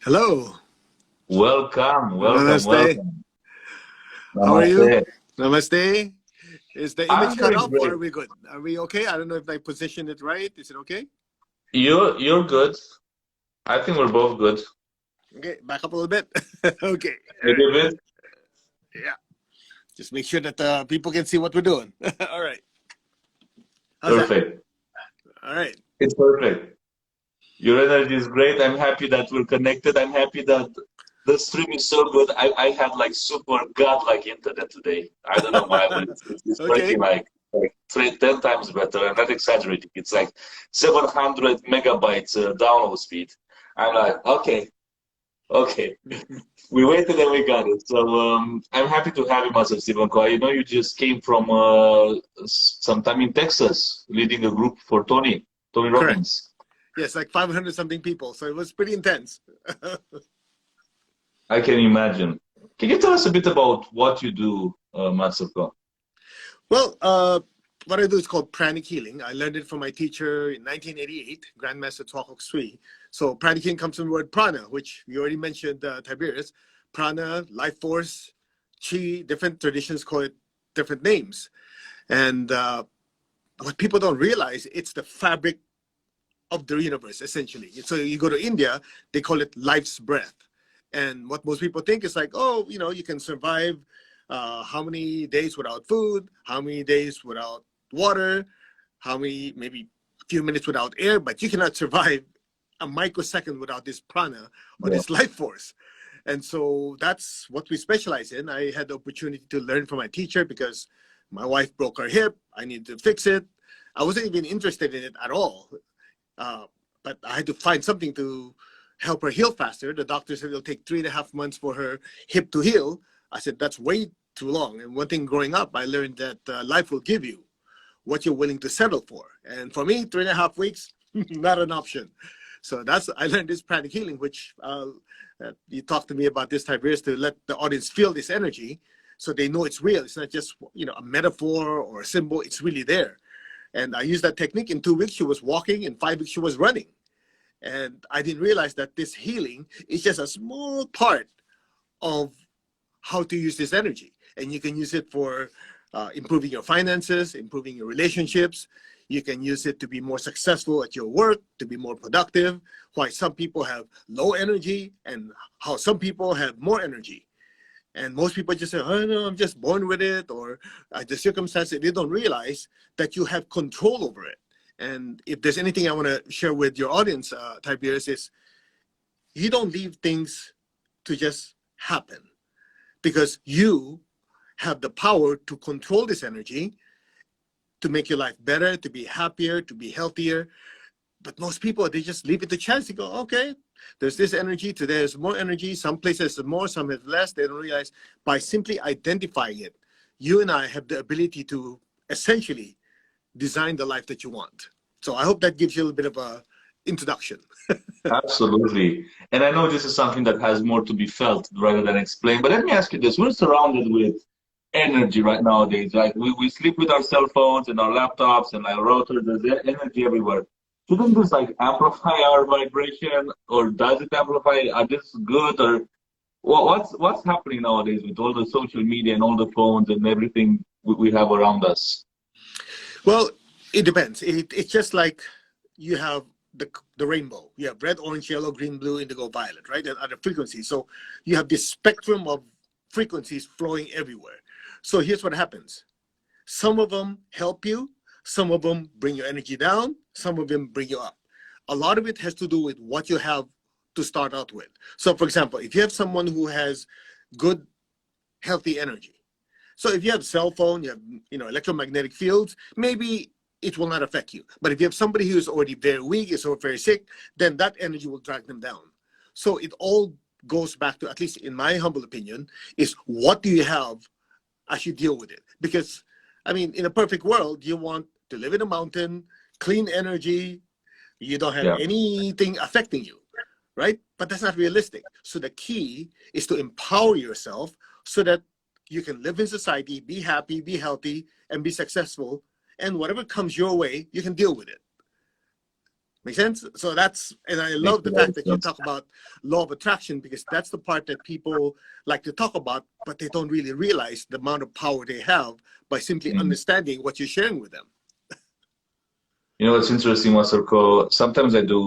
Hello. Welcome, welcome, Namaste. welcome. How are you? Namaste. Namaste. Is the image I'm cut doing off or great. are we good? Are we okay? I don't know if I positioned it right. Is it okay? You're good. I think we're both good. Okay, back up a little bit. Okay. All Maybe right. a bit. Yeah. Just make sure that people can see what we're doing. All right. How's that? Perfect. All right. It's perfect. Your energy is great. I'm happy that we're connected. I'm happy that the stream is so good. I had like super godlike internet today. I don't know why, but it's working Okay. like 10 times better. I'm not exaggerating. It's like 700 megabytes download speed. I'm like, okay, okay. We waited and we got it. So I'm happy to have you, Master Stephen Koi. You know, you just came from sometime in Texas, leading a group for Tony Correct. Robbins. Yes, like 500 something people. So it was pretty intense. I can imagine. Can you tell us a bit about what you do, Master Koi? Well, what I do is called Pranic Healing. I learned it from my teacher in 1988, Grandmaster Twakok Sui. So Pranic Healing comes from the word prana, which you already mentioned, Tiberius. Prana, life force, chi, different traditions call it different names. And what people don't realize, it's the fabric of the universe, essentially. So you go to India, they call it life's breath. And what most people think is like, oh, you can survive how many days without food, how many days without water, how many, maybe a few minutes without air, but you cannot survive a microsecond without this prana or Yeah. this life force. And so that's what we specialize in. I had the opportunity to learn from my teacher because my wife broke her hip. I needed to fix it. I wasn't even interested in it at all. Uh, but I had to find something to help her heal faster. The doctor said it'll take 3.5 months for her hip to heal. I said, that's way too long. And one thing growing up, I learned that life will give you what you're willing to settle for. And for me, 3.5 weeks, not an option. So I learned this pranic healing, which you talked to me about this, Tiberius, to let the audience feel this energy so they know it's real. It's not just a metaphor or a symbol. It's really there. And I used that technique. In 2 weeks, she was walking. In 5 weeks, she was running. And I didn't realize that this healing is just a small part of how to use this energy. And you can use it for improving your finances, improving your relationships. You can use it to be more successful at your work, to be more productive. Why some people have low energy and how some people have more energy. And most people just say, oh, no, I'm just born with it, or the circumstances. They don't realize that you have control over it. And if there's anything I want to share with your audience, Tiberius, is you don't leave things to just happen, because you have the power to control this energy, to make your life better, to be happier, to be healthier. But most people, they just leave it to chance. They go, okay, there's this energy, today there's more energy. Some places have more, some have less. They don't realize by simply identifying it, you and I have the ability to essentially design the life that you want. So I hope that gives you a little bit of a introduction. Absolutely. And I know this is something that has more to be felt rather than explained. But let me ask you this. We're surrounded with energy right nowadays. Like we sleep with our cell phones and our laptops and our routers. There's energy everywhere. Shouldn't this like amplify our vibration, or does it amplify? Are this good, or what's happening nowadays with all the social media and all the phones and everything we have around us? Well, it depends. It's just like you have the rainbow. You have red, orange, yellow, green, blue, indigo, violet, right? And other frequencies. So you have this spectrum of frequencies flowing everywhere. So here's what happens. Some of them help you. Some of them bring your energy down. Some of them bring you up. A lot of it has to do with what you have to start out with. So for example, if you have someone who has good, healthy energy. So if you have a cell phone, you have electromagnetic fields, maybe it will not affect you. But if you have somebody who is already very weak, is very sick, then that energy will drag them down. So it all goes back to, at least in my humble opinion, is what do you have as you deal with it? Because, I mean, in a perfect world, you want to live in a mountain, clean energy, you don't have Yeah. anything affecting you, right? But that's not realistic. So the key is to empower yourself so that you can live in society, be happy, be healthy, and be successful. And whatever comes your way, you can deal with it. Make sense? So that's, and I Makes love a the lot fact of that you sense. talk about law of attraction, because that's the part that people like to talk about, but they don't really realize the amount of power they have by simply Mm. understanding what you're sharing with them. You know what's interesting, Master Ko? Sometimes I do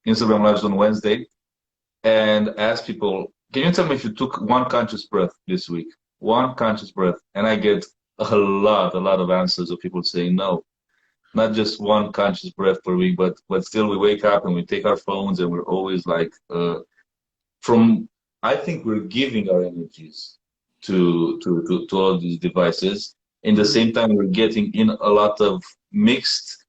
Instagram lives on Wednesday and ask people, can you tell me if you took one conscious breath this week? One conscious breath. And I get a lot of answers of people saying no. Not just one conscious breath per week, but still we wake up and we take our phones and we're always like from I think we're giving our energies to all these devices. In the Mhm. same time, we're getting in a lot of mixed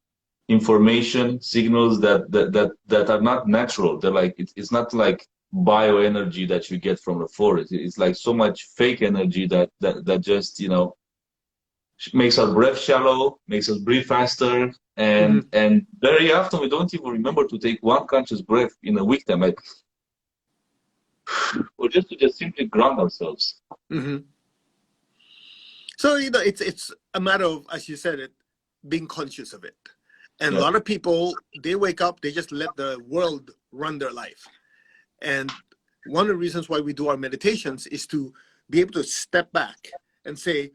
information signals that are not natural. They're like it's not like bioenergy that you get from the forest. It's like so much fake energy that just makes our breath shallow, makes us breathe faster, Mhm. and very often we don't even remember to take one conscious breath in a week time, like or just to just simply ground ourselves. Mhm. So it's a matter of, as you said it, being conscious of it. And a Yeah. lot of people, they wake up, they just let the world run their life. And one of the reasons why we do our meditations is to be able to step back and say,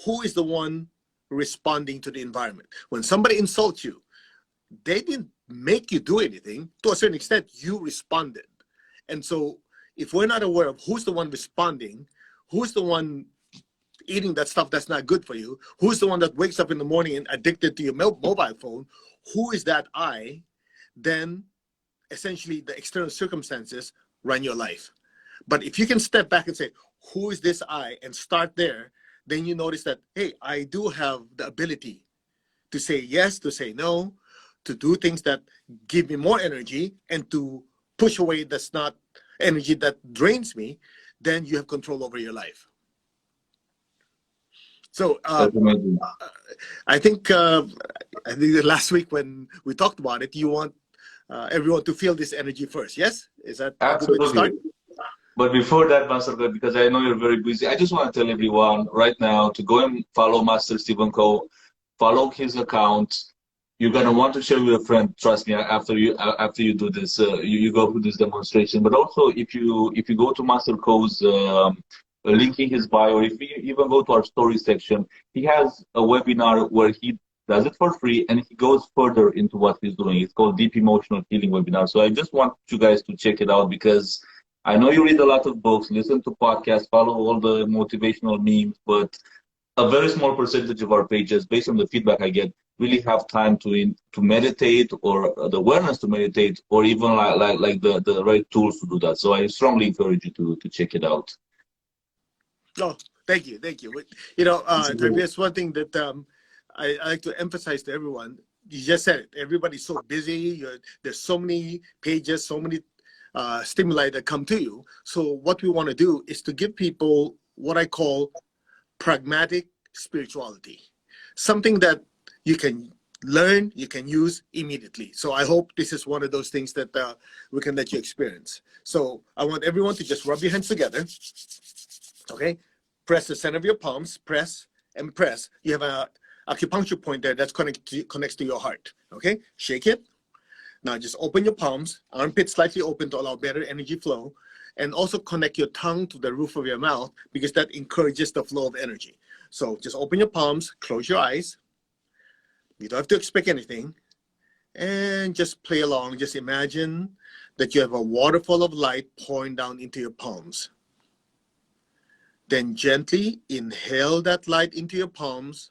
who is the one responding to the environment? When somebody insults you, they didn't make you do anything. To a certain extent, you responded. And so if we're not aware of who's the one responding, who's the one eating that stuff that's not good for you, who's the one that wakes up in the morning and addicted to your mobile phone, who is that I, then essentially the external circumstances run your life. But if you can step back and say, who is this I, and start there, then you notice that, hey, I do have the ability to say yes, to say no, to do things that give me more energy, and to push away that's not energy that drains me. Then you have control over your life. So That's amazing. I think last week when we talked about it, you want everyone to feel this energy first. Yes, is that a good way to Absolutely. start? But before that, Master God, because I know you're very busy, I just want to tell everyone right now to go and follow Master Stephen Cole, follow his account. You're gonna want to share with a friend. Trust me. After you do this, you go through this demonstration. But also, if you go to Master Cole's link in his bio, or if you even go to our story section, he has a webinar where he does it for free and he goes further into what he's doing. It's called Deep Emotional Healing Webinar. So I just want you guys to check it out because I know you read a lot of books, listen to podcasts, follow all the motivational memes, but a very small percentage of our pages, based on the feedback I get, really have time to meditate or the awareness to meditate, or even like the right tools to do that. So I strongly encourage you to check it out. Oh, thank you, thank you. There's one thing that I like to emphasize to everyone. You just said it. Everybody's so busy. There's so many pages, so many stimuli that come to you. So what we want to do is to give people what I call pragmatic spirituality, something that you can learn, you can use immediately. So I hope this is one of those things that we can let you experience. So I want everyone to just rub your hands together. Okay, press the center of your palms, press and press. You have a acupuncture point there that's connects to your heart. Okay, shake it. Now just open your palms, armpits slightly open to allow better energy flow, and also connect your tongue to the roof of your mouth because that encourages the flow of energy. So just open your palms, close your eyes. You don't have to expect anything, and just play along. Just imagine that you have a waterfall of light pouring down into your palms. Then gently inhale that light into your palms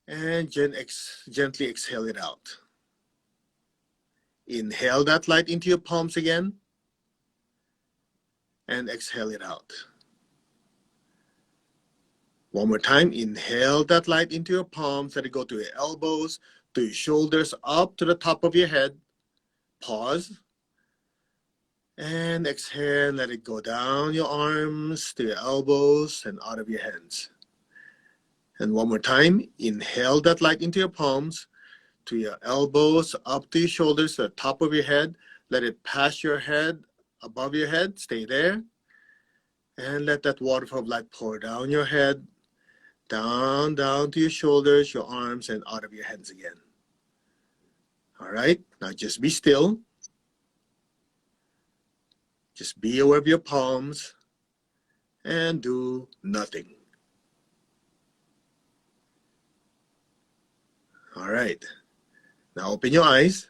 and gently exhale it out. Inhale that light into your palms again and exhale it out. One more time, inhale that light into your palms, let it go to your elbows, to your shoulders, up to the top of your head. Pause. And exhale, let it go down your arms, to your elbows, and out of your hands. And one more time, inhale that light into your palms, to your elbows, up to your shoulders, to the top of your head. Let it pass your head, above your head, stay there. And let that waterfall of light pour down your head, down to your shoulders, your arms, and out of your hands again. All right, now just be still. Just be aware of your palms and do nothing. All right, now open your eyes.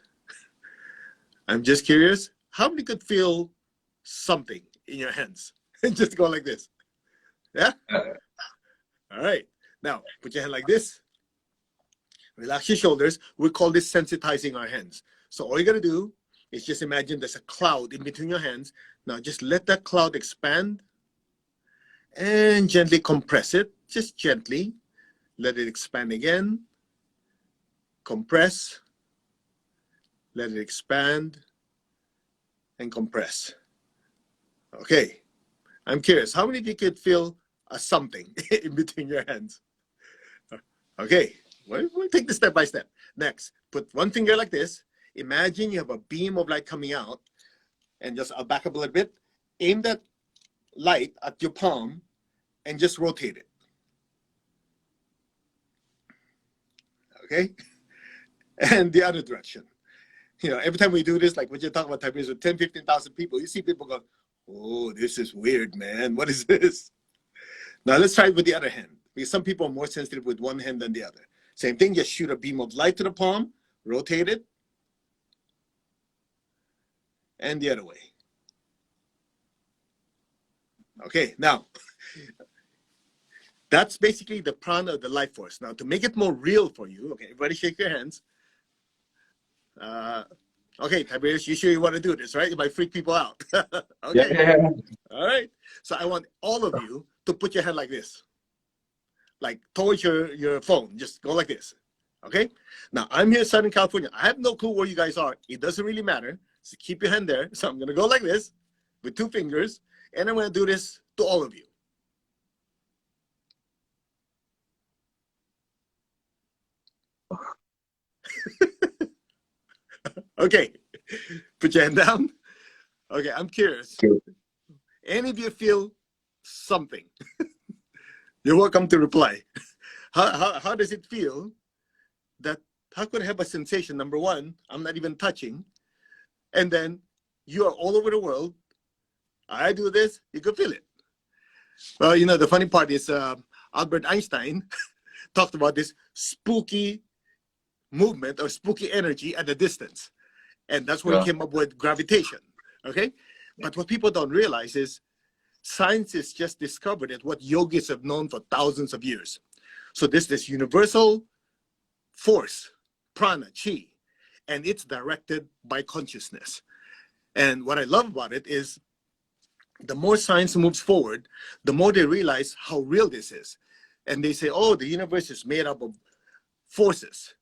I'm just curious, how many could feel something in your hands? And just go like this. Yeah? All right, now put your hand like this. Relax your shoulders. We call this sensitizing our hands. So all you gotta do is just imagine there's a cloud in between your hands. Now just let that cloud expand and gently compress it, just gently. Let it expand again. Compress. Let it expand and compress. Okay, I'm curious, how many of you could feel a something in between your hands? Okay, we'll take this step by step. Next, put one finger like this. Imagine you have a beam of light coming out, and just, I'll back up a little bit. Aim that light at your palm and just rotate it. Okay? And the other direction. You know, every time we do this, like when you talk about Tiberius with 10, 15,000 people, you see people go, oh, this is weird, man. What is this? Now let's try it with the other hand, because some people are more sensitive with one hand than the other. Same thing, just shoot a beam of light to the palm, rotate it, and the other way. Okay, now, that's basically the prana of the life force. Now, to make it more real for you, okay, everybody shake your hands. Okay, Tiberius, you sure you want to do this, right? You might freak people out. Okay. Yeah. All right. So I want all of you to put your hand like this, like towards your phone. Just go like this. Okay. Now I'm here in Southern California. I have no clue where you guys are. It doesn't really matter. So keep your hand there. So I'm going to go like this with two fingers, and I'm going to do this to all of you. Okay. Put your hand down. Okay. I'm curious. Any of you feel something? You're welcome to reply. How does it feel that, how could I have a sensation? Number one, I'm not even touching. And then you are all over the world. I do this, you can feel it. Well, you know, the funny part is Albert Einstein talked about this spooky movement or spooky energy at a distance. And that's where he came up with gravitation. Okay? But what people don't realize is science has just discovered it, what yogis have known for thousands of years. So this universal force, prana, chi, and it's directed by consciousness. And what I love about it is the more science moves forward, the more they realize how real this is. And they say, oh, the universe is made up of forces,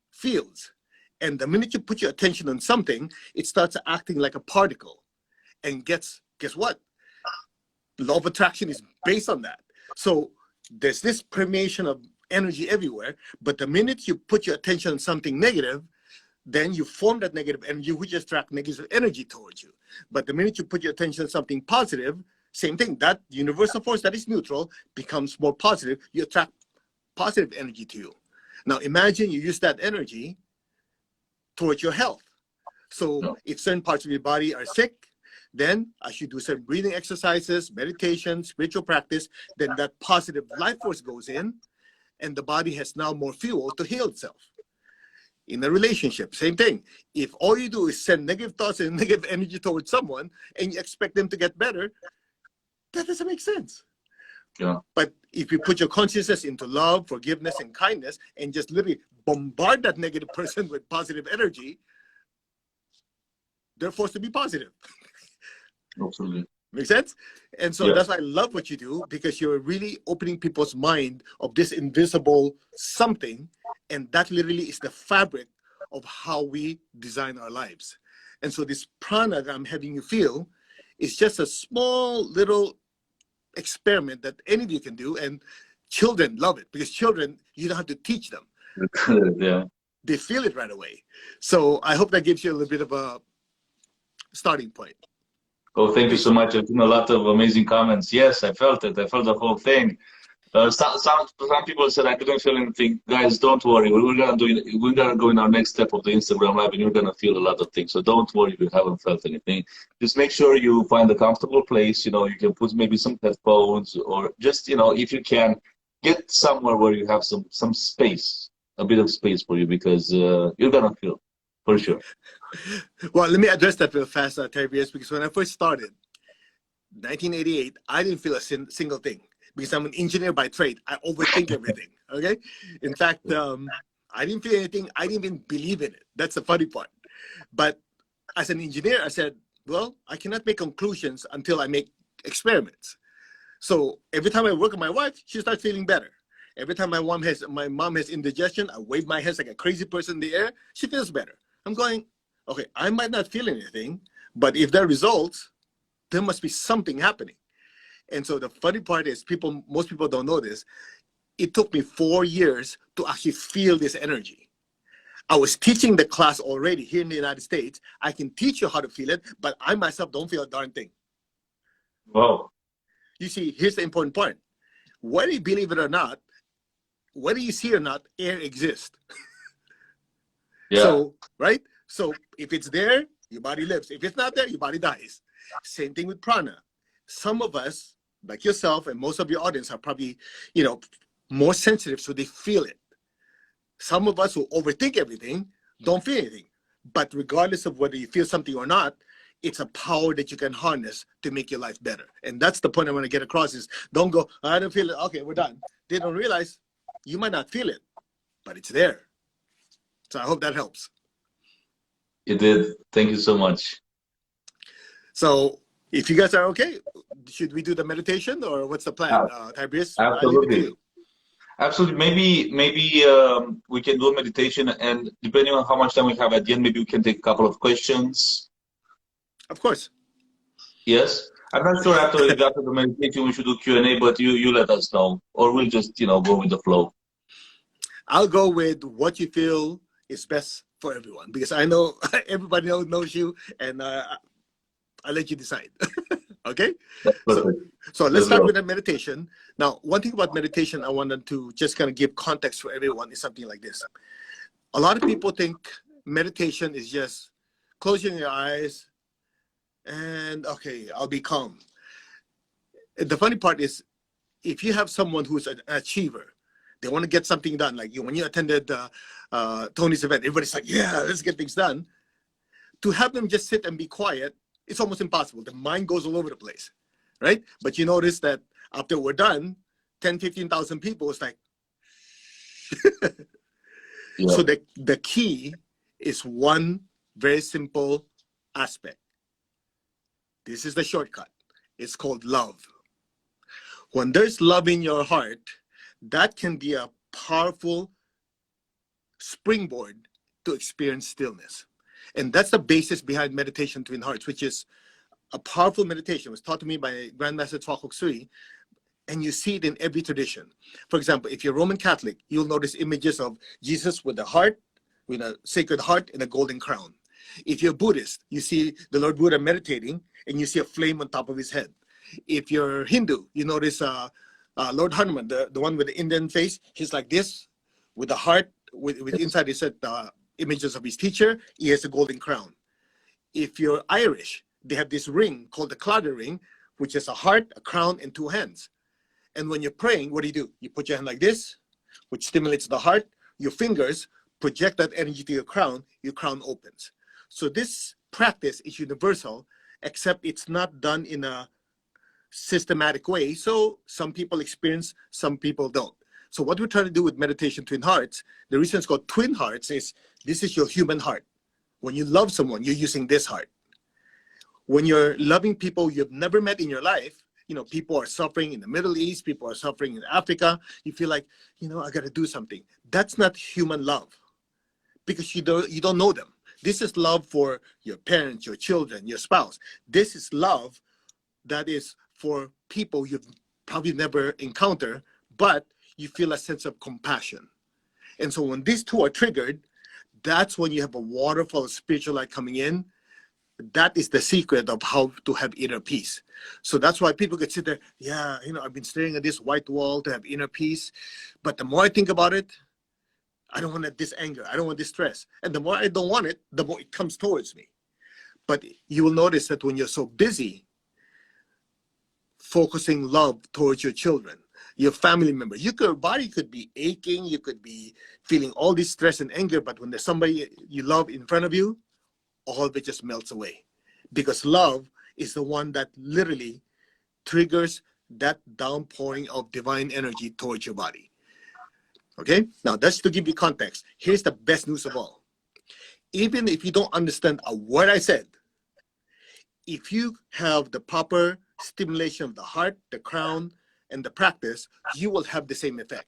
fields. And the minute you put your attention on something, it starts acting like a particle. And guess what? Law of attraction is based on that. So there's this permeation of energy everywhere, but the minute you put your attention on something negative, then you form that negative energy, which attracts negative energy towards you. But the minute you put your attention on something positive, same thing, that universal force that is neutral becomes more positive. You attract positive energy to you. Now imagine you use that energy towards your health. So if certain parts of your body are sick, then as you do certain breathing exercises, meditation, spiritual practice, then that positive life force goes in, and the body has now more fuel to heal itself. In a relationship, same thing. If all you do is send negative thoughts and negative energy towards someone and you expect them to get better, that doesn't make sense. Yeah. But if you put your consciousness into love, forgiveness, and kindness, and just literally bombard that negative person with positive energy, they're forced to be positive. Absolutely. Make sense? And so that's why I love what you do, because you're really opening people's mind of this invisible something, and that literally is the fabric of how we design our lives. And so this prana that I'm having you feel is just a small little experiment that any of you can do, and children love it, because children, you don't have to teach them. Yeah. They feel it right away. So I hope that gives you a little bit of a starting point. Oh, thank you so much. I've seen a lot of amazing comments. Yes, I felt it. I felt the whole thing. Some people said I couldn't feel anything. Guys, don't worry. We're gonna go in our next step of the Instagram live, and you're gonna feel a lot of things. So don't worry if you haven't felt anything. Just make sure you find a comfortable place. You know, you can put maybe some headphones, or just, if you can, get somewhere where you have some space, a bit of space for you, because you're gonna feel for sure. Well, let me address that real fast, Terbius, because when I first started, 1988, I didn't feel a single thing. Because I'm an engineer by trade, I overthink everything. Okay, in fact, I didn't feel anything. I didn't even believe in it. That's the funny part. But as an engineer, I said, well, I cannot make conclusions until I make experiments. So every time I work with my wife, she starts feeling better. Every time my mom has indigestion, I wave my hands like a crazy person in the air. She feels better. I'm going, okay, I might not feel anything, but if there are results, there must be something happening. And so the funny part is, most people don't know this. It took me 4 years to actually feel this energy. I was teaching the class already here in the United States. I can teach you how to feel it, but I myself don't feel a darn thing. Wow. You see, here's the important part. Whether you believe it or not, whether you see it or not, air exists. Yeah. So, right? So if it's there, your body lives. If it's not there, your body dies. Same thing with prana. Some of us, like yourself and most of your audience, are probably, more sensitive, so they feel it. Some of us who overthink everything don't feel anything. But regardless of whether you feel something or not, it's a power that you can harness to make your life better. And that's the point I want to get across is, don't go, I don't feel it. Okay, we're done. They don't realize you might not feel it, but it's there. So I hope that helps. It did. Thank you so much. So if you guys are okay, should we do the meditation, or what's the plan, Tiberius? Absolutely. Absolutely. Maybe we can do a meditation, and depending on how much time we have at the end, maybe we can take a couple of questions. Of course. Yes. I'm not sure after the meditation we should do Q&A, but you let us know, or we'll just go with the flow. I'll go with what you feel is best for everyone, because I know everybody knows you, and I'll let you decide. Okay? So let's start with the meditation. Now, one thing about meditation I wanted to just kind of give context for everyone is something like this. A lot of people think meditation is just closing your eyes and, okay, I'll be calm. The funny part is, if you have someone who's an achiever, they want to get something done. Like when you attended Tony's event, everybody's like, yeah, let's get things done. To have them just sit and be quiet, it's almost impossible. The mind goes all over the place, right? But you notice that after we're done, 10, 15,000 people, it's like, yeah. So the key is one very simple aspect. This is the shortcut. It's called love. When there's love in your heart, that can be a powerful springboard to experience stillness. And that's the basis behind meditation Twin Hearts, which is a powerful meditation. It was taught to me by Grandmaster Twakok Sui, and you see it in every tradition. For example, if you're Roman Catholic, you'll notice images of Jesus with a heart, with a sacred heart and a golden crown. If you're Buddhist, you see the Lord Buddha meditating, and you see a flame on top of his head. If you're Hindu, you notice Lord Hanuman, the one with the Indian face. He's like this, with a heart, with inside his head images of his teacher. He has a golden crown. If you're Irish, they have this ring called the Claddagh ring, which is a heart, a crown, and 2 hands. And when you're praying, what do? You put your hand like this, which stimulates the heart. Your fingers project that energy to your crown opens. So this practice is universal, except it's not done in a systematic way. So some people experience, some people don't. So what we're trying to do with Meditation Twin Hearts, the reason it's called Twin Hearts is this is your human heart. When you love someone, you're using this heart. When you're loving people you've never met in your life, people are suffering in the Middle East, people are suffering in Africa, you feel like, I got to do something. That's not human love, because you don't know them. This is love for your parents, your children, your spouse. This is love that is for people you've probably never encountered, but you feel a sense of compassion. And so when these two are triggered, that's when you have a waterfall of spiritual light coming in. That is the secret of how to have inner peace. So that's why people could sit there, yeah, I've been staring at this white wall to have inner peace. But the more I think about it, I don't want this anger. I don't want this stress. And the more I don't want it, the more it comes towards me. But you will notice that when you're so busy focusing love towards your children, your family members, your body could be aching, you could be feeling all this stress and anger, but when there's somebody you love in front of you, all of it just melts away. Because love is the one that literally triggers that downpouring of divine energy towards your body. Okay? Now, that's to give you context. Here's the best news of all. Even if you don't understand a word I said, if you have the proper stimulation of the heart, the crown, and the practice, you will have the same effect.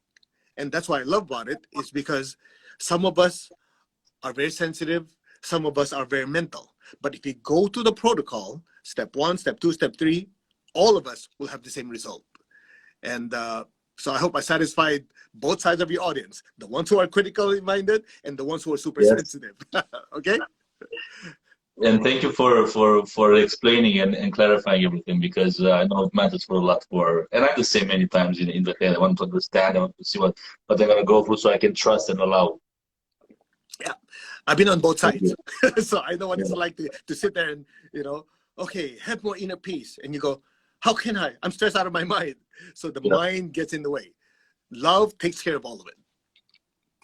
And that's what I love about it, is because some of us are very sensitive, some of us are very mental. But if you go to the protocol, step 1, step 2, step 3, all of us will have the same result. And so I hope I satisfied both sides of your audience, the ones who are critically minded and the ones who are super sensitive. Okay? And thank you for explaining and clarifying everything, because I know it matters for a lot and I'm the same many times in the head. I want to understand, I want to see what they're going to go through so I can trust and allow. Yeah, I've been on both sides. So I know what it's like to sit there and, okay, have more inner peace. And you go, how can I? I'm stressed out of my mind. So the mind gets in the way. Love takes care of all of it.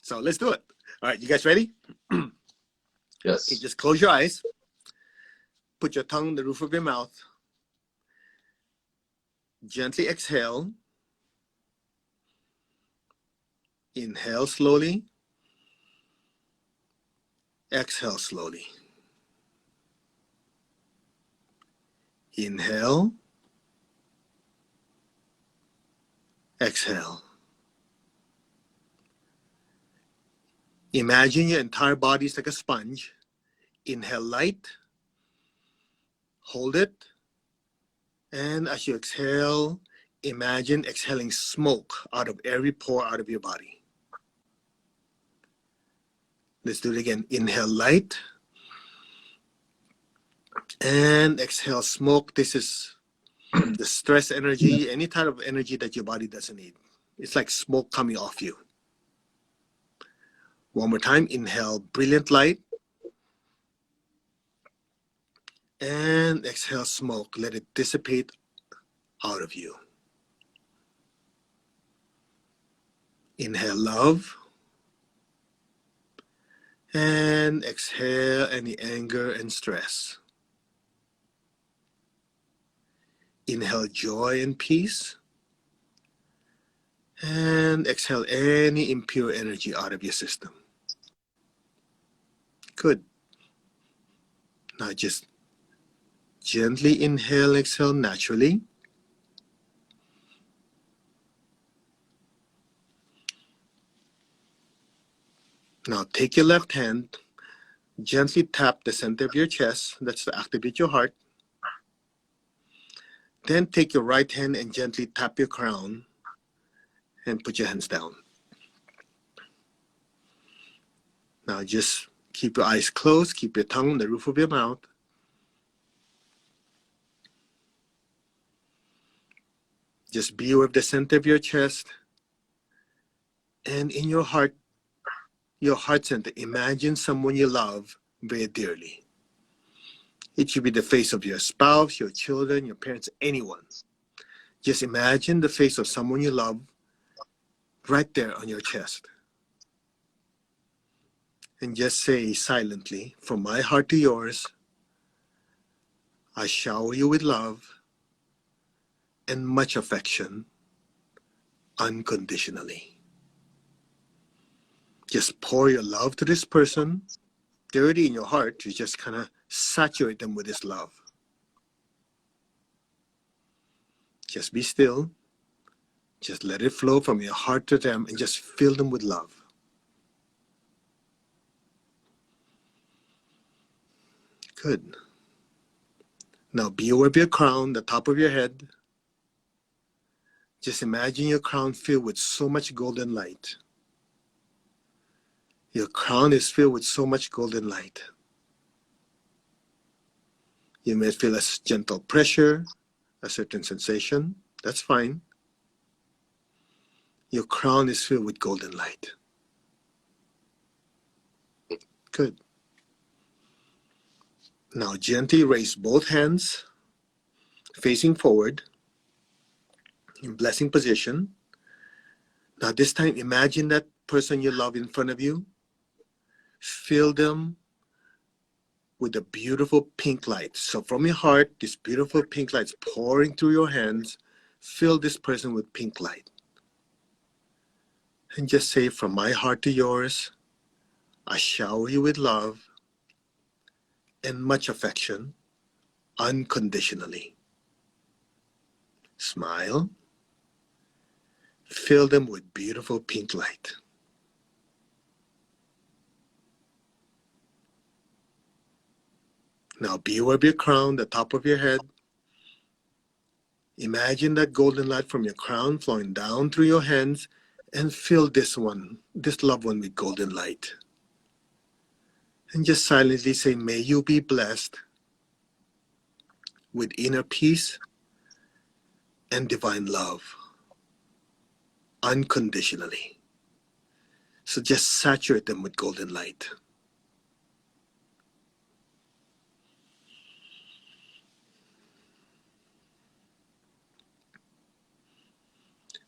So let's do it. All right, you guys ready? Yes. Okay, just close your eyes. Put your tongue on the roof of your mouth. Gently exhale. Inhale slowly. Exhale slowly. Inhale. Exhale. Imagine your entire body is like a sponge. Inhale light. Hold it. And as you exhale, imagine exhaling smoke out of every pore out of your body. Let's do it again. Inhale light. And exhale smoke. This is the stress energy, any type of energy that your body doesn't need. It's like smoke coming off you. One more time. Inhale brilliant light. And exhale smoke. Let it dissipate out of you. Inhale love. And exhale any anger and stress. Inhale joy and peace. And exhale any impure energy out of your system. Good. Now just gently inhale, exhale naturally. Now take your left hand, gently tap the center of your chest. That's to activate your heart. Then take your right hand and gently tap your crown and put your hands down. Now just keep your eyes closed, keep your tongue on the roof of your mouth. Just be aware of the center of your chest. And in your heart center, imagine someone you love very dearly. It should be the face of your spouse, your children, your parents, anyone. Just imagine the face of someone you love right there on your chest. And just say silently, from my heart to yours, I shower you with love and much affection unconditionally. Just pour your love to this person. They're already in your heart. You just kind of saturate them with this love. Just be still. Just let it flow from your heart to them and just fill them with love. Good. Now be aware of your crown, the top of your head. Just imagine your crown filled with so much golden light. Your crown is filled with so much golden light. You may feel a gentle pressure, a certain sensation. That's fine. Your crown is filled with golden light. Good. Now gently raise both hands, facing forward, in blessing position. Now this time, imagine that person you love in front of you. Fill them with a beautiful pink light. So from your heart, this beautiful pink light is pouring through your hands. Fill this person with pink light. And just say, from my heart to yours, I shower you with love and much affection, unconditionally. Smile. Fill them with beautiful pink light. Now be aware of your crown, the top of your head. Imagine that golden light from your crown flowing down through your hands and fill this one, this loved one, with golden light. And just silently say, may you be blessed with inner peace and divine love, unconditionally. So just saturate them with golden light.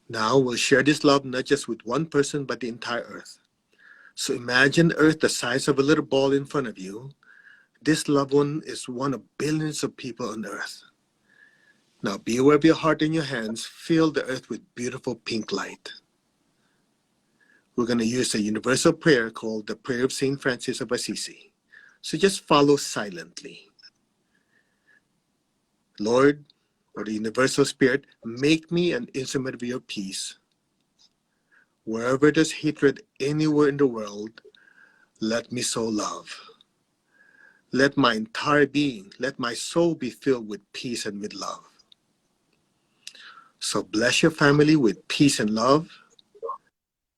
Now we'll share this love not just with one person, but the entire earth. So imagine earth the size of a little ball in front of you. This loved one is one of billions of people on earth. Now be aware of your heart and your hands. Fill the earth with beautiful pink light. We're going to use a universal prayer called the Prayer of Saint Francis of Assisi. So just follow silently. Lord, or the universal spirit, make me an instrument of your peace. Wherever there's hatred anywhere in the world, let me sow love. Let my entire being, let my soul be filled with peace and with love. So bless your family with peace and love.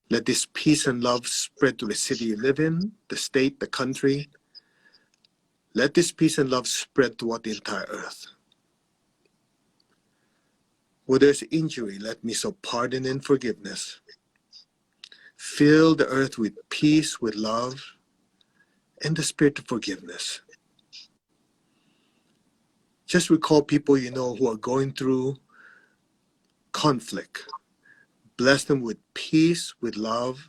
Let this peace and love spread to the city you live in, the state, the country. Let this peace and love spread throughout the entire earth. Where there's injury, let me sow pardon and forgiveness. Fill the earth with peace, with love, and the spirit of forgiveness. Just recall people you know who are going through conflict. Bless them with peace, with love,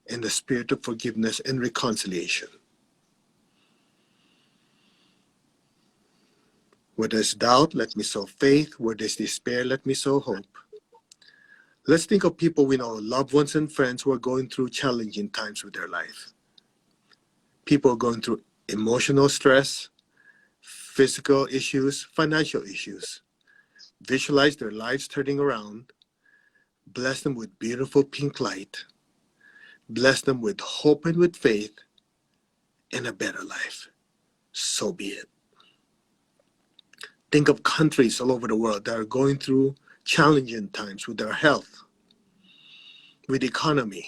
and the spirit of forgiveness and reconciliation. Where there's doubt, let me sow faith. Where there's despair, let me sow hope. Let's think of people we know, loved ones and friends who are going through challenging times with their life. People are going through emotional stress, physical issues, financial issues. Visualize their lives turning around. Bless them with beautiful pink light. Bless them with hope and with faith and a better life. So be it. Think of countries all over the world that are going through challenging times with their health, with economy,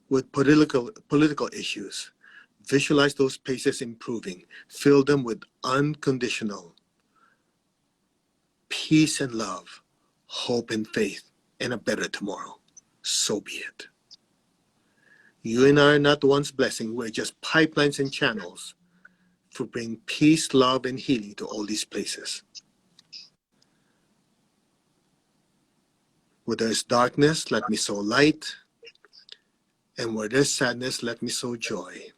with political issues. Visualize those places improving. Fill them with unconditional peace and love, hope and faith, and a better tomorrow. So be it. You and I are not the ones blessing. We're just pipelines and channels for bringing peace, love, and healing to all these places. Where there's darkness, let me sow light. And where there's sadness, let me sow joy.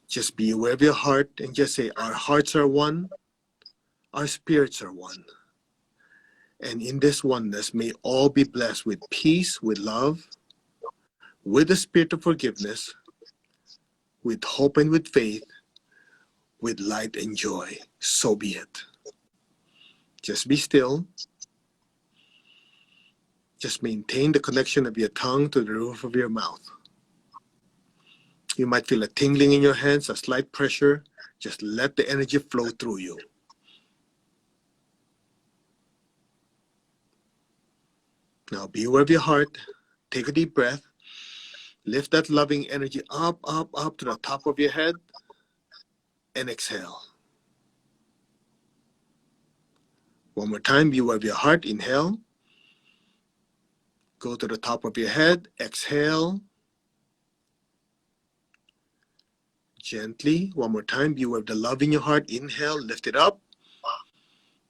Just be aware of your heart and just say, our hearts are one, our spirits are one. And in this oneness, may all be blessed with peace, with love, with the spirit of forgiveness, with hope and with faith, with light and joy. So be it. Just be still. Just maintain the connection of your tongue to the roof of your mouth. You might feel a tingling in your hands, a slight pressure. Just let the energy flow through you. Now be aware of your heart. Take a deep breath. Lift that loving energy up, up, up to the top of your head. and exhale. One more time, be aware of your heart. Inhale. Go to the top of your head. Exhale. Gently. One more time, be aware of the love in your heart. Inhale. Lift it up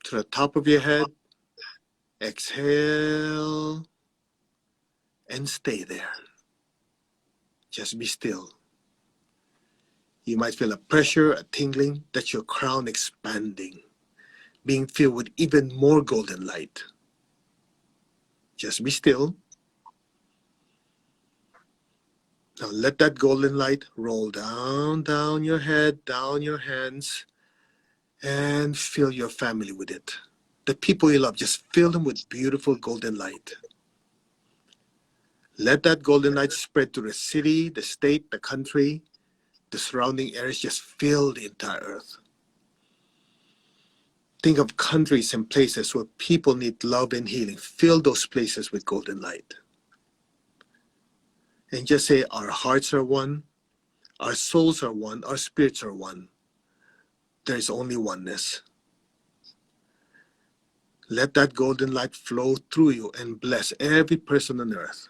to the top of your head. Exhale. And stay there. Just be still. You might feel a pressure, a tingling. That's your crown expanding, being filled with even more golden light. Just be still. Now let that golden light roll down your head, down your hands, and fill your family with it. The people you love, just fill them with beautiful golden light. Let that golden light spread to the city, the state, the country, the surrounding areas. Just fill the entire earth. Think of countries and places where people need love and healing. Fill those places with golden light. And just say, our hearts are one, our souls are one, our spirits are one. There is only oneness. Let that golden light flow through you and bless every person on earth.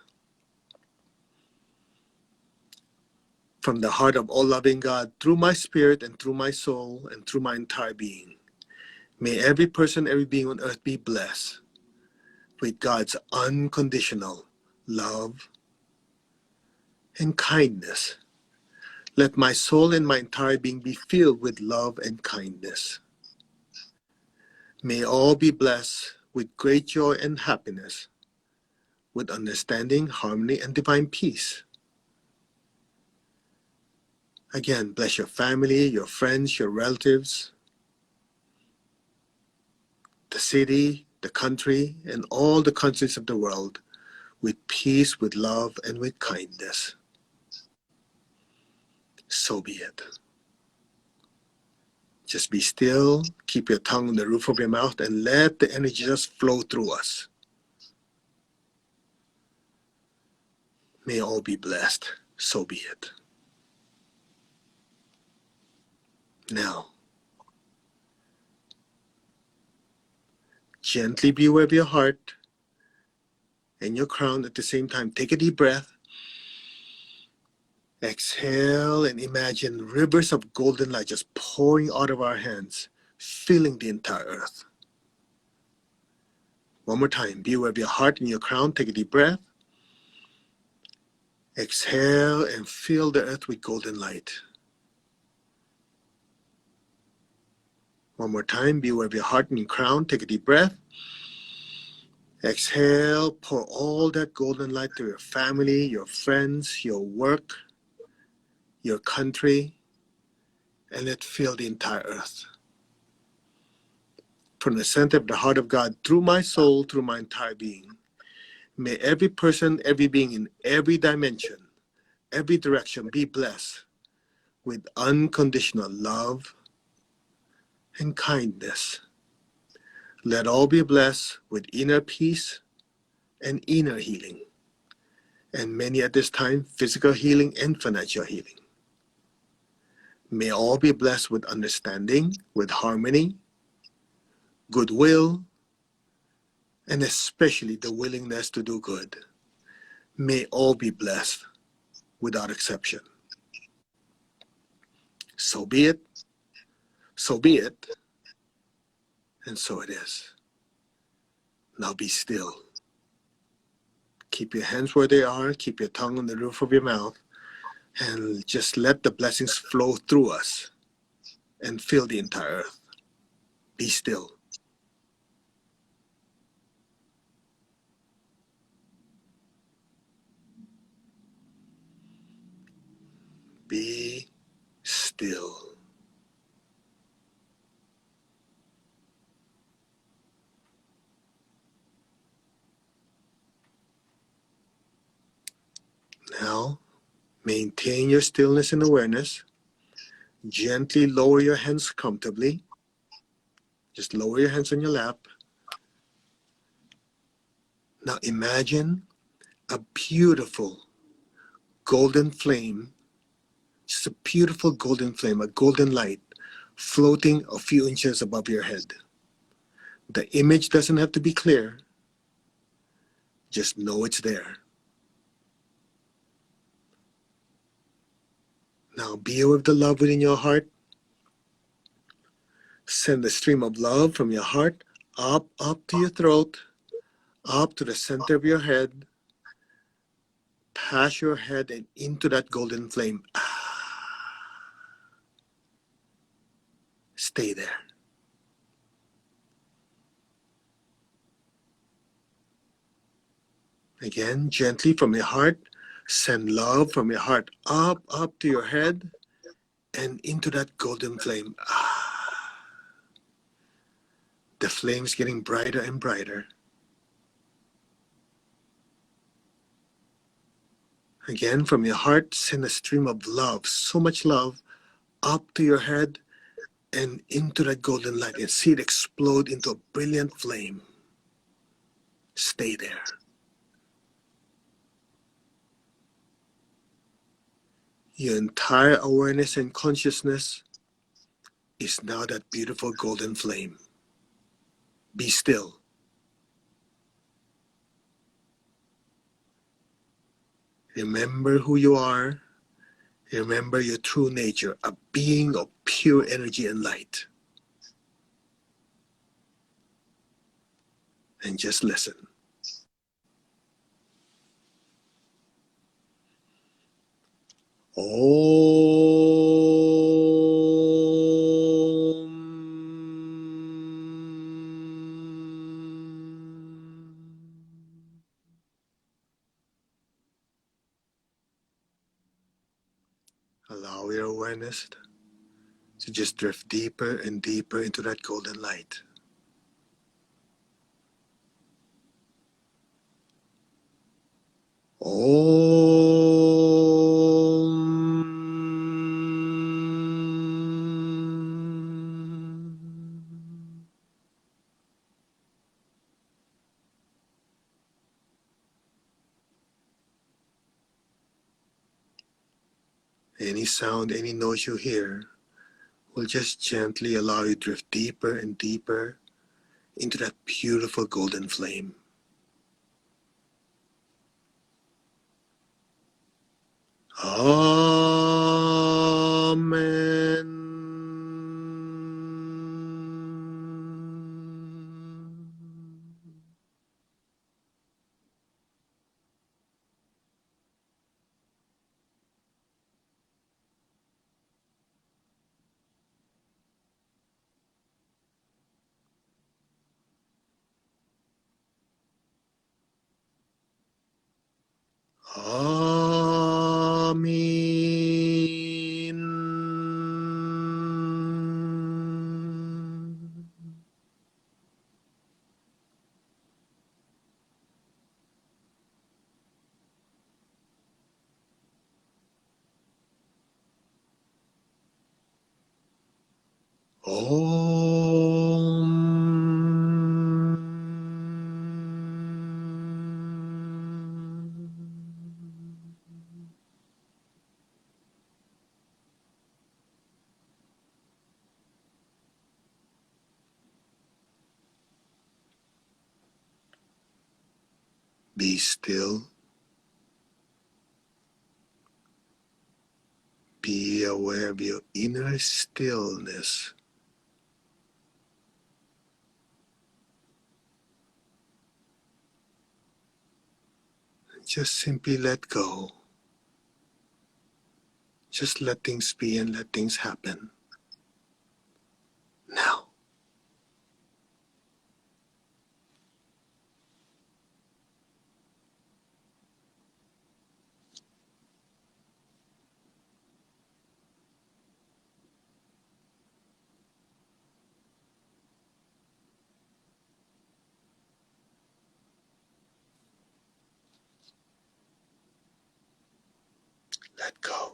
From the heart of all loving God, through my spirit and through my soul and through my entire being, may every person, every being on earth be blessed with God's unconditional love and kindness. Let my soul and my entire being be filled with love and kindness. May all be blessed with great joy and happiness, with understanding, harmony, and divine peace. Again, bless your family, your friends, your relatives, the city, the country, and all the countries of the world with peace, with love, and with kindness. So be it. Just be still, keep your tongue on the roof of your mouth, and let the energy just flow through us. May all be blessed. So be it. Now, gently be aware of your heart and your crown at the same time. Take a deep breath. Exhale and imagine rivers of golden light just pouring out of our hands, filling the entire earth. One more time. Be aware of your heart and your crown. Take a deep breath. Exhale and fill the earth with golden light. One more time. Be aware of your heart and your crown. Take a deep breath. Exhale. Pour all that golden light to your family, your friends, your work, your country, and let it fill the entire earth. From the center of the heart of God, through my soul, through my entire being, may every person, every being in every dimension, every direction be blessed with unconditional love and kindness. Let all be blessed with inner peace and inner healing, and many at this time, physical healing and financial healing. May all be blessed with understanding, with harmony, goodwill, and especially the willingness to do good. May all be blessed without exception. So be it, and so it is. Now be still. Keep your hands where they are, keep your tongue on the roof of your mouth, and just let the blessings flow through us and fill the entire earth. Be still. Be still. Now, maintain your stillness and awareness. Gently lower your hands comfortably. Just lower your hands on your lap. Now imagine a beautiful golden flame, just a beautiful golden flame, a golden light floating a few inches above your head. The image doesn't have to be clear. Just know it's there. Now be aware of the love within your heart. Send a stream of love from your heart up to your throat, up to the center of your head, past your head and into that golden flame. Stay there. Again, gently from your heart, send love from your heart up to your head and into that golden flame. The flame's getting brighter and brighter. Again, from your heart, send a stream of love, so much love, up to your head and into that golden light, and see it explode into a brilliant flame. Stay there. Your entire awareness and consciousness is now that beautiful golden flame. Be still. Remember who you are. Remember your true nature, a being of pure energy and light. And just listen. Allow your awareness to just drift deeper and deeper into that golden light. Any sound, any noise you hear will just gently allow you to drift deeper and deeper into that beautiful golden flame. Amen. Amen. Be still. Be aware of your inner stillness. Just simply let go. Just let things be and let things happen. Now. Let go.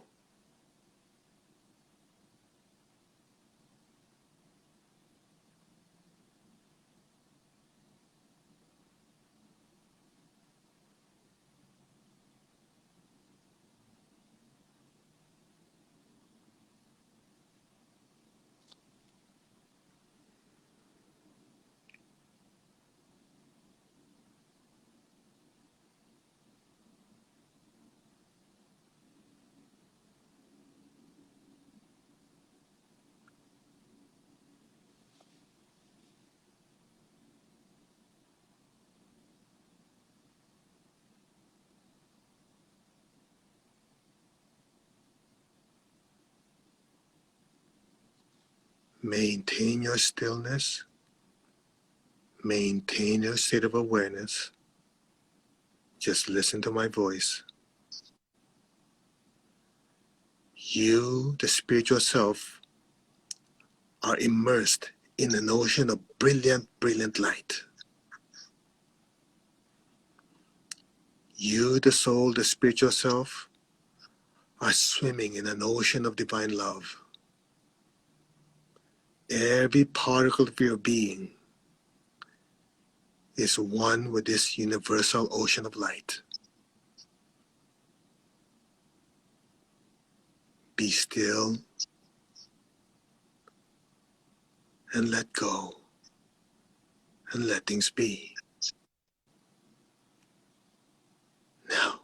Maintain your stillness. Maintain your state of awareness. Just listen to my voice. You, the spiritual self, are immersed in an ocean of brilliant, brilliant light. You, the soul, the spiritual self, are swimming in an ocean of divine love. Every particle of your being is one with this universal ocean of light. Be still and let go and let things be. Now,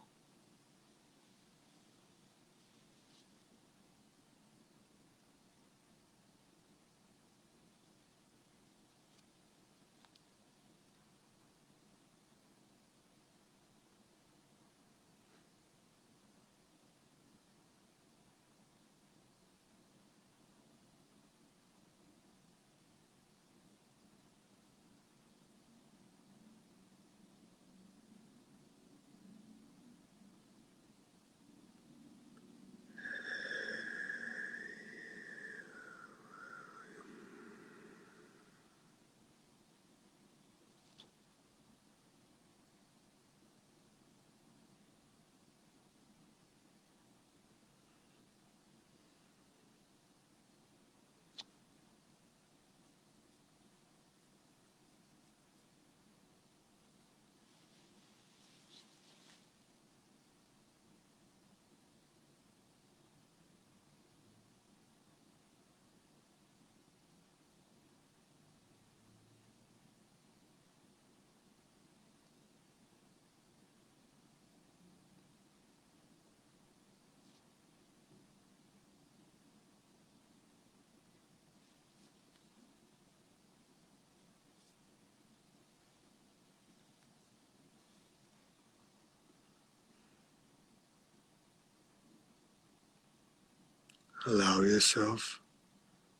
allow yourself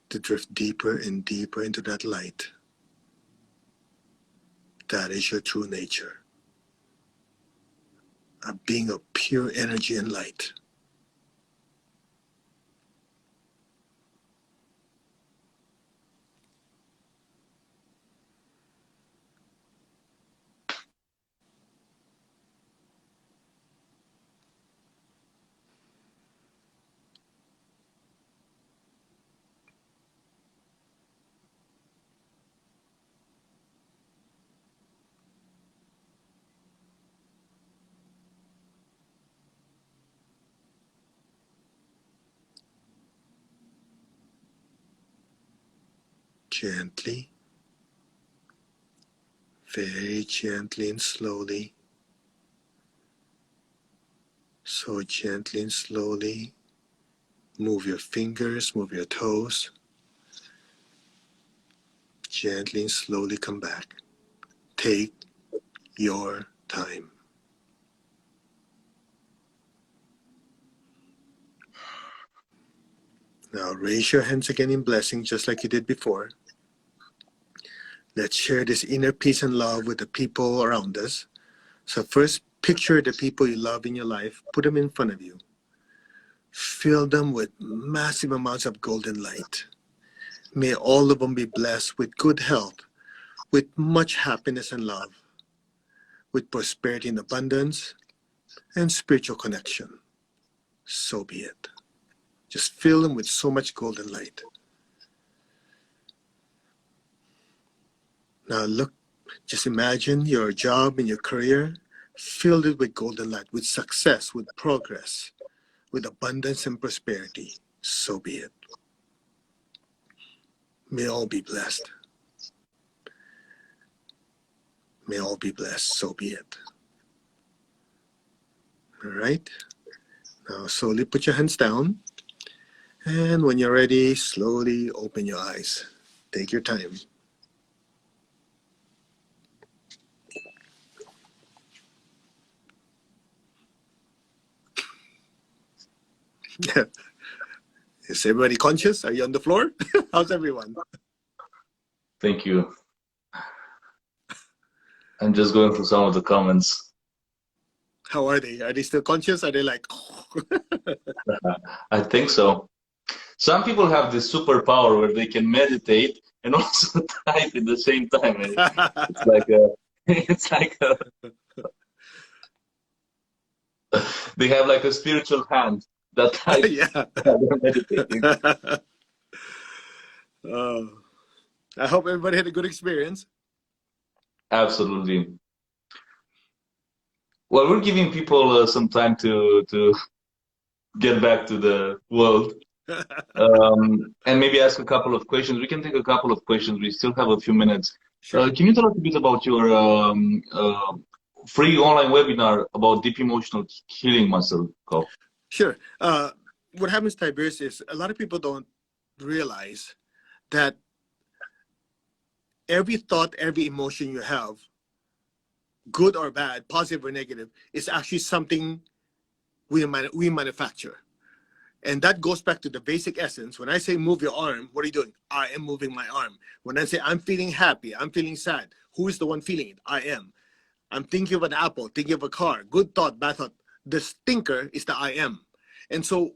to drift deeper and deeper into that light. That is your true nature, a being of pure energy and light. Gently, very gently and slowly, so gently and slowly, move your fingers, move your toes. Gently and slowly come back. Take your time. Now raise your hands again in blessing just like you did before. Let's share this inner peace and love with the people around us. So first, picture the people you love in your life. Put them in front of you. Fill them with massive amounts of golden light. May all of them be blessed with good health, with much happiness and love, with prosperity and abundance, and spiritual connection. So be it. Just fill them with so much golden light. Now look, just imagine your job and your career filled it with golden light, with success, with progress, with abundance and prosperity. So be it. May all be blessed. May all be blessed. So be it. All right. Now slowly put your hands down. And when you're ready, slowly open your eyes. Take your time. Is everybody conscious? Are you on the floor? How's everyone? Thank you. I'm just going through some of the comments. How are they? Are they still conscious? Are they like... I think so. Some people have this superpower where they can meditate and also type at the same time. It's like they have like a spiritual hand that types Yeah. while they're meditating. I hope everybody had a good experience. Absolutely. Well, we're giving people some time to get back to the world. And maybe ask a couple of questions. We can take a couple of questions. We still have a few minutes. Sure. Can you tell us a bit about your free online webinar about deep emotional healing, Marcel? Sure. What happens, Tiberius, is a lot of people don't realize that every thought, every emotion you have, good or bad, positive or negative, is actually something we manufacture. And that goes back to the basic essence. When I say move your arm, what are you doing? I am moving my arm. When I say I'm feeling happy, I'm feeling sad, who is the one feeling it? I am. I'm thinking of an apple, thinking of a car, good thought, bad thought. The thinker is the I am. And so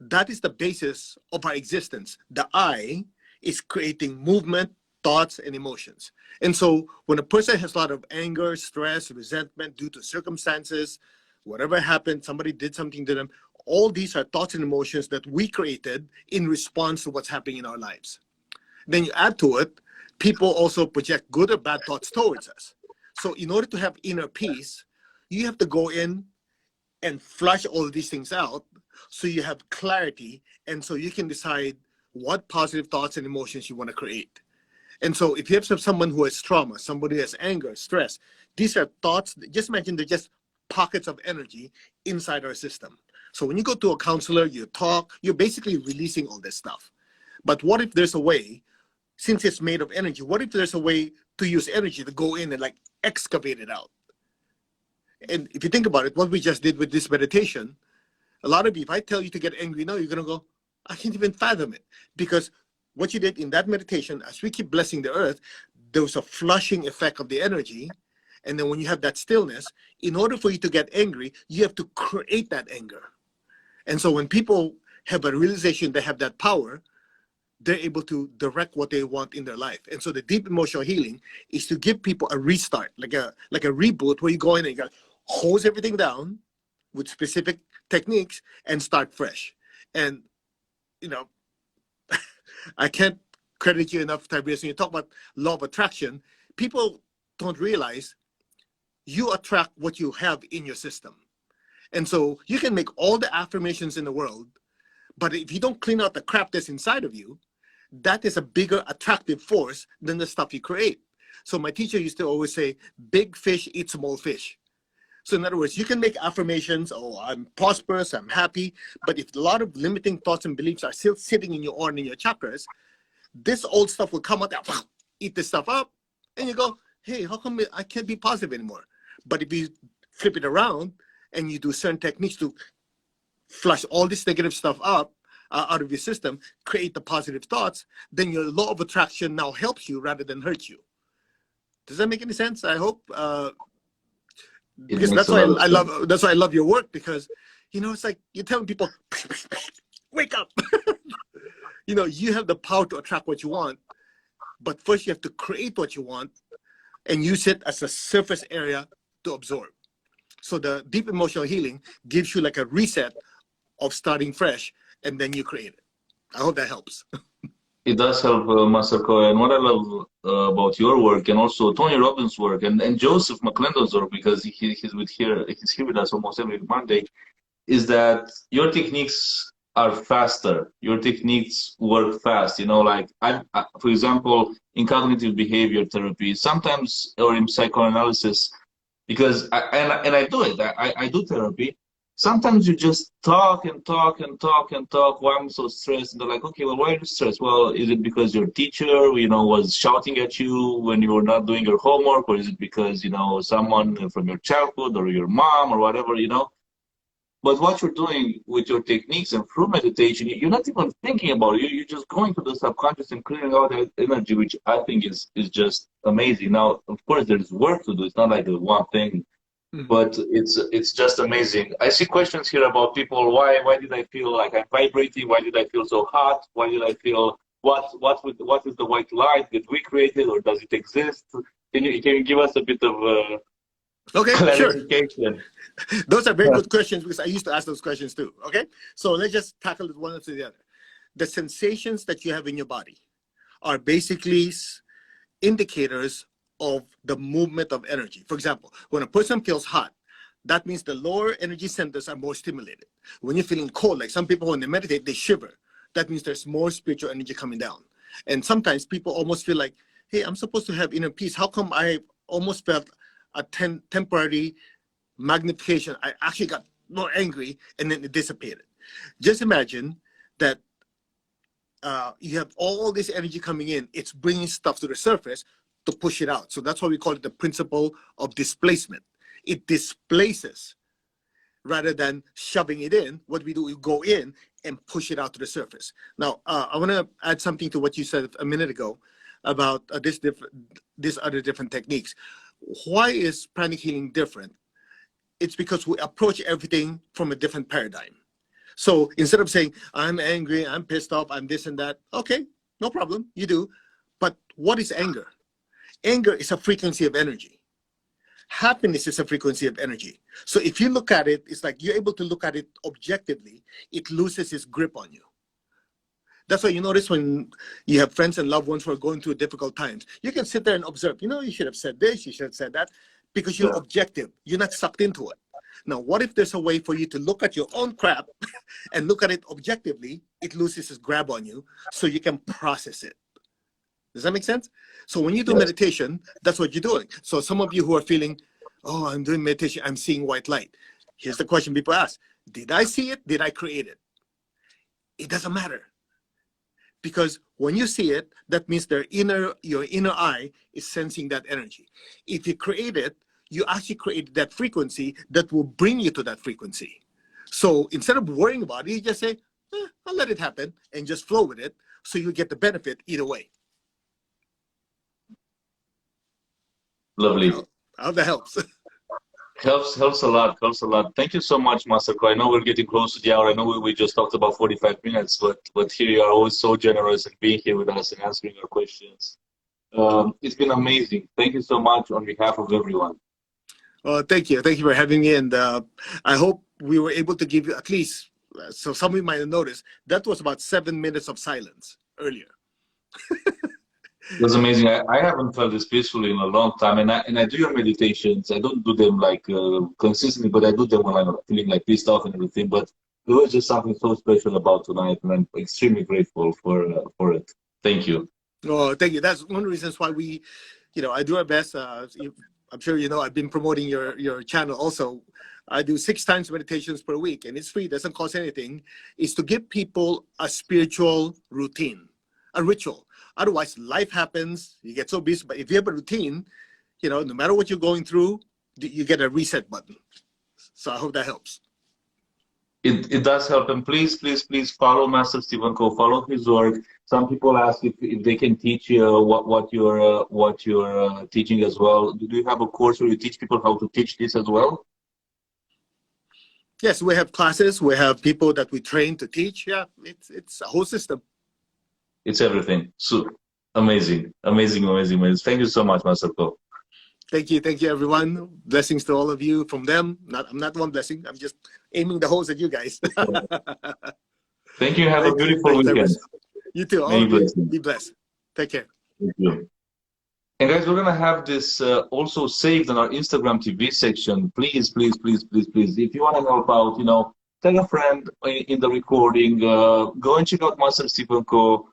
that is the basis of our existence. The I is creating movement, thoughts, and emotions. And so when a person has a lot of anger, stress, resentment due to circumstances, whatever happened, somebody did something to them, all these are thoughts and emotions that we created in response to what's happening in our lives. Then you add to it, people also project good or bad thoughts towards us. So in order to have inner peace, you have to go in and flush all of these things out so you have clarity, and so you can decide what positive thoughts and emotions you want to create. And so if you have someone who has trauma, somebody who has anger, stress, these are thoughts, just imagine they're just pockets of energy inside our system. So when you go to a counselor, you talk, you're basically releasing all this stuff. But what if there's a way, since it's made of energy, what if there's a way to use energy to go in and like excavate it out? And if you think about it, what we just did with this meditation, a lot of you, if I tell you to get angry now, you're going to go, I can't even fathom it. Because what you did in that meditation, as we keep blessing the earth, there was a flushing effect of the energy. And then when you have that stillness, in order for you to get angry, you have to create that anger. And so when people have a realization they have that power, they're able to direct what they want in their life. And so the deep emotional healing is to give people a restart, like a reboot, where you go in and you got hose everything down with specific techniques and start fresh. And, you know, I can't credit you enough, Tiberius. When you talk about law of attraction, people don't realize you attract what you have in your system. And so you can make all the affirmations in the world, but if you don't clean out the crap that's inside of you, that is a bigger attractive force than the stuff you create. So my teacher used to always say, big fish eat small fish. So in other words, you can make affirmations, oh, I'm prosperous, I'm happy, but if a lot of limiting thoughts and beliefs are still sitting in your aura and in your chakras, this old stuff will come out there, eat this stuff up, and you go, hey, how come I can't be positive anymore? But if you flip it around and you do certain techniques to flush all this negative stuff up out of your system, create the positive thoughts, then your law of attraction now helps you rather than hurt you. Does that make any sense? I hope. Because that's why I love your work, because, you know, it's like you're telling people, wake up. You know, you have the power to attract what you want, but first you have to create what you want and use it as a surface area to absorb. So the deep emotional healing gives you like a reset of starting fresh, and then you create it. I hope that helps. It does help, Master Ko. And what I love about your work, and also Tony Robbins' work, and Joseph McClendon's work, because he's here with us almost every Monday, is that your techniques are faster. Your techniques work fast. You know, like for example, in cognitive behavior therapy, sometimes, or in psychoanalysis, because I do it. I do therapy. Sometimes you just talk and talk and talk and talk. Why I'm so stressed? And they're like, okay, well, why are you stressed? Well, is it because your teacher, you know, was shouting at you when you were not doing your homework? Or is it because, you know, someone from your childhood or your mom or whatever, you know? But what you're doing with your techniques and through meditation, you're not even thinking about it. You're just going to the subconscious and clearing out that energy, which I think is just amazing. Now, of course, there's work to do. It's not like the one thing, but it's just amazing. I see questions here about people. Why did I feel like I'm vibrating? Why did I feel so hot? Why did I feel what is the white light? Did we create it or does it exist? Can you give us a bit of clarification? Sure. Those are very good questions because I used to ask those questions too. Okay, so let's just tackle it one after the other. The sensations that you have in your body are basically indicators of the movement of energy. For example, when a person feels hot, that means the lower energy centers are more stimulated. When you're feeling cold, like some people when they meditate, they shiver. That means there's more spiritual energy coming down. And sometimes people almost feel like, hey, I'm supposed to have inner peace. How come I almost felt a temporary magnification? I actually got more angry and then it dissipated. Just imagine that you have all this energy coming in. It's bringing stuff to the surface to push it out. So that's why we call it the principle of displacement. It displaces rather than shoving it in. What we do, we go in and push it out to the surface. Now, I want to add something to what you said a minute ago about this other different techniques. Why is pranic healing different? It's because we approach everything from a different paradigm. So instead of saying, I'm angry, I'm pissed off, I'm this and that, okay, no problem, you do. But what is anger? Anger is a frequency of energy. Happiness is a frequency of energy. So if you look at it, it's like you're able to look at it objectively, it loses its grip on you. That's why you notice when you have friends and loved ones who are going through difficult times, you can sit there and observe, you know, you should have said this, you should have said that, because you're objective, you're not sucked into it. Now, what if there's a way for you to look at your own crap and look at it objectively? It loses its grab on you so you can process it. Does that make sense? So when you do meditation, that's what you're doing. So some of you who are feeling, oh, I'm doing meditation, I'm seeing white light. Here's the question people ask. Did I see it? Did I create it? It doesn't matter. Because when you see it, that means your inner eye is sensing that energy. If you create it, you actually create that frequency that will bring you to that frequency. So instead of worrying about it, you just say, I'll let it happen and just flow with it so you get the benefit either way. Lovely. How that helps. Helps a lot. Helps a lot. Thank you so much, Master Ko. I know we're getting close to the hour. I know we just talked about 45 minutes, but here you are always so generous and being here with us and answering our questions. It's been amazing. Thank you so much on behalf of everyone. Thank you. Thank you for having me. And I hope we were able to give you at least, so some of you might have noticed, that was about 7 minutes of silence earlier. It was amazing. I haven't felt this peacefully in a long time, and I do your meditations. I don't do them like consistently, but I do them when I'm feeling like pissed off and everything. But there was just something so special about tonight, and I'm extremely grateful for it. Thank you. Oh, thank you. That's one of the reasons why we, I do our best. I'm sure you know I've been promoting your channel also. I do 6 times meditations per week, and it's free. Doesn't cost anything. It's to give people a spiritual routine, a ritual. Otherwise, life happens, you get so busy. But if you have a routine, no matter what you're going through, you get a reset button. So I hope that helps. It does help. And please follow Master Stephen Ko, follow his work. Some people ask if they can teach you what you're teaching as well. Do you have a course where you teach people how to teach this as well? Yes, we have classes. We have people that we train to teach. Yeah, it's a whole system. It's everything. So amazing. Thank you so much, Master Ko. Thank you, everyone. Blessings to all of you from them. I'm not one blessing. I'm just aiming the holes at you guys. Thank you. Have a beautiful weekend. You too. All of you. Be blessed. Take care. Thank you. And guys, we're gonna have this also saved on our Instagram TV section. Please, if you want to help out, tell a friend in the recording. Go and check out Master Stephen Ko.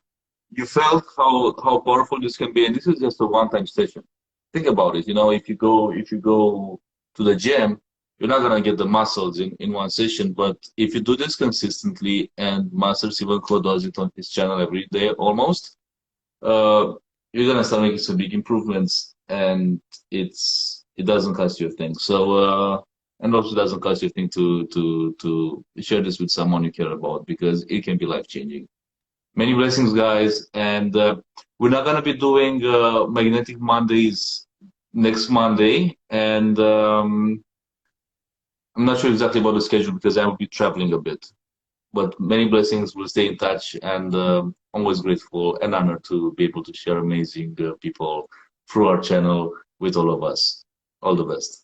You felt how powerful this can be, and this is just a one-time session. Think about it. If you go to the gym, you're not gonna get the muscles in one session. But if you do this consistently, and Master Stephen Ko does it on his channel every day almost, you're gonna start making some big improvements, and it doesn't cost you a thing. So And also doesn't cost you a thing to share this with someone you care about, because it can be life-changing. Many blessings, guys. And we're not going to be doing Magnetic Mondays next Monday. And I'm not sure exactly about the schedule because I will be traveling a bit. But many blessings. We'll stay in touch. And I'm always grateful and honored to be able to share amazing people through our channel with all of us. All the best.